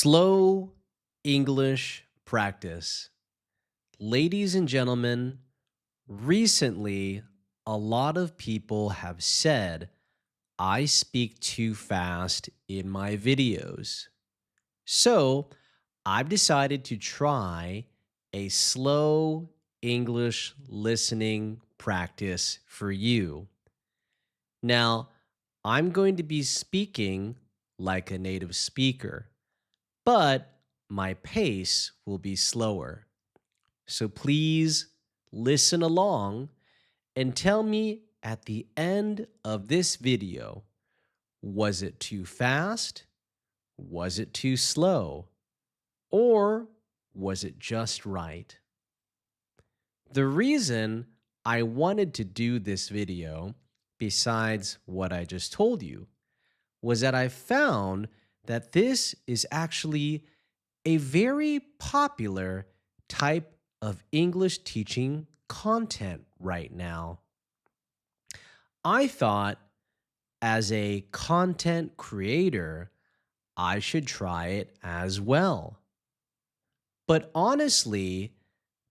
Slow English practice. Ladies and gentlemen, recently a lot of people have said I speak too fast in my videos. So I've decided to try a slow English listening practice for you. Now, I'm going to be speaking like a native speaker, but my pace will be slower. So please listen along and tell me at the end of this video, was it too fast? Was it too slow? Or was it just right? The reason I wanted to do this video, besides what I just told you, was that I found that this is actually a very popular type of English teaching content right now. I thought as a content creator, I should try it as well. But honestly,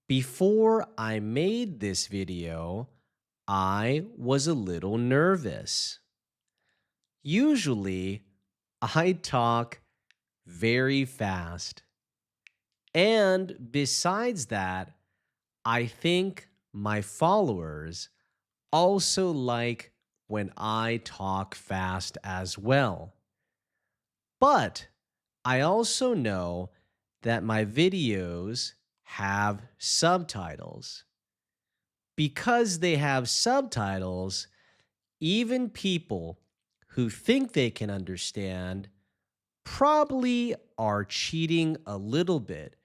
before I made this video, I was a little nervous. Usually, I talk very fast. And besides that, I think my followers also like when I talk fast as well. But I also know that my videos have subtitles. Because they have subtitles, even people who think they can understand probably are cheating a little bit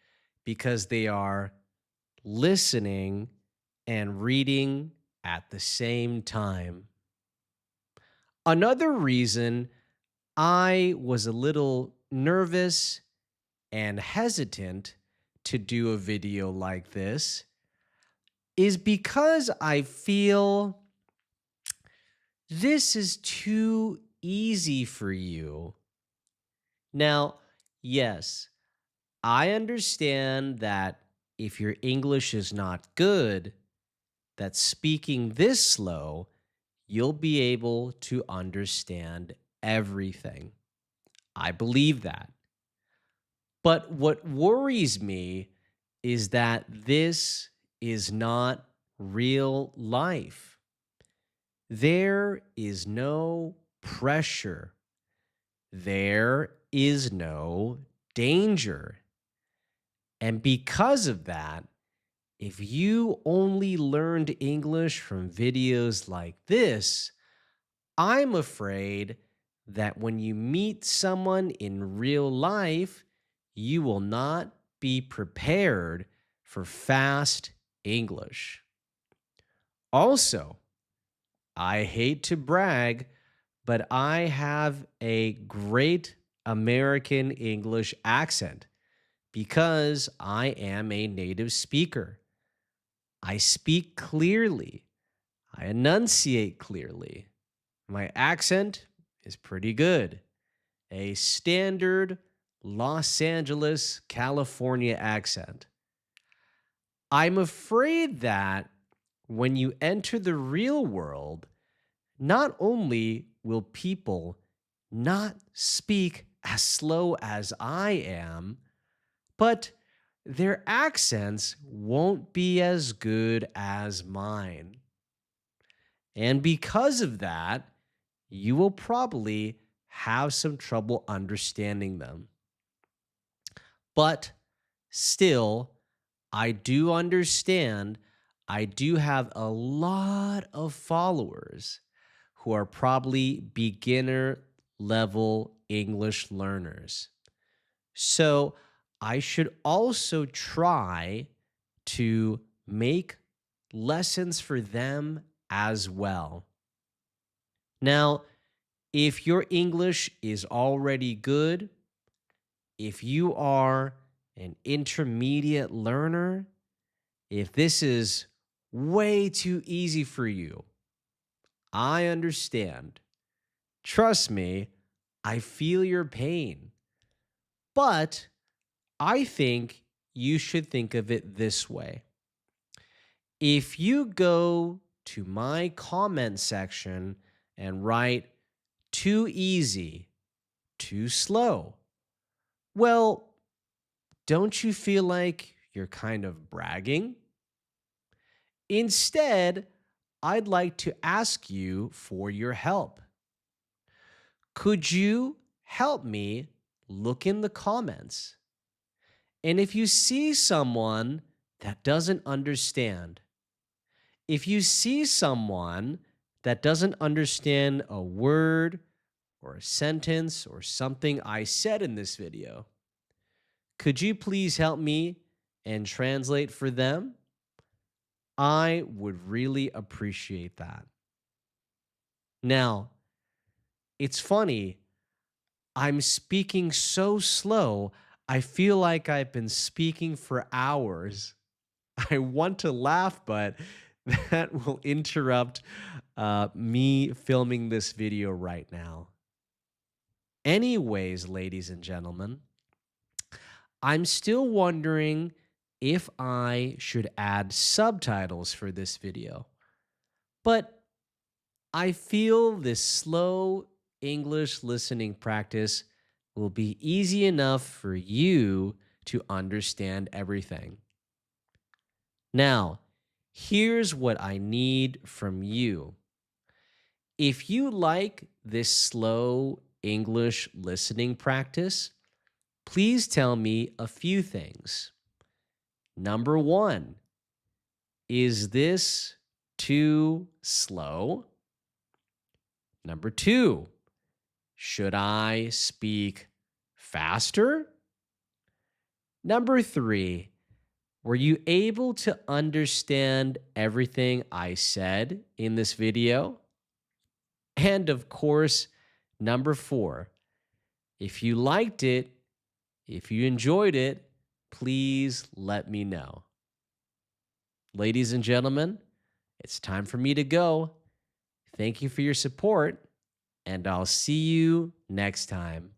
because they are listening and reading at the same time. Another reason I was a little nervous and hesitant to do a video like this is because I feel this is too easy for you. Now, yes, I understand that if your English is not good, that speaking this slow, you'll be able to understand everything. I believe that. But what worries me is that this is not real life. There is no pressure. There is no danger. And because of that, if you only learned English from videos like this, I'm afraid that when you meet someone in real life, you will not be prepared for fast English. Also, I hate to brag, but I have a great American English accent because I am a native speaker. I speak clearly. I enunciate clearly. My accent is pretty good. A standard Los Angeles, California accent. I'm afraid that when you enter the real world, not only will people not speak as slow as I am, but their accents won't be as good as mine. And because of that, you will probably have some trouble understanding them. But still, I do understand I do have a lot of followers who are probably beginner level English learners. So I should also try to make lessons for them as well. Now, if your English is already good, if you are an intermediate learner, if this is way too easy for you, I understand. Trust me, I feel your pain. But I think you should think of it this way. If you go to my comment section and write too easy, too slow, well, don't you feel like you're kind of bragging? Instead, I'd like to ask you for your help. Could you help me look in the comments? And if you see someone that doesn't understand, if you see someone that doesn't understand a word or a sentence or something I said in this video, could you please help me and translate for them? I would really appreciate that. Now, it's funny, I'm speaking so slow, I feel like I've been speaking for hours. I want to laugh, but that will interrupt me filming this video right now. Anyways, ladies and gentlemen, I'm still wondering if I should add subtitles for this video. But I feel this slow English listening practice will be easy enough for you to understand everything. Now, here's what I need from you. If you like this slow English listening practice, please tell me a few things. Number one, is this too slow? Number two, should I speak faster? Number three, were you able to understand everything I said in this video? And of course, number four, if you liked it, if you enjoyed it, please let me know. Ladies and gentlemen, it's time for me to go. Thank you for your support, and I'll see you next time.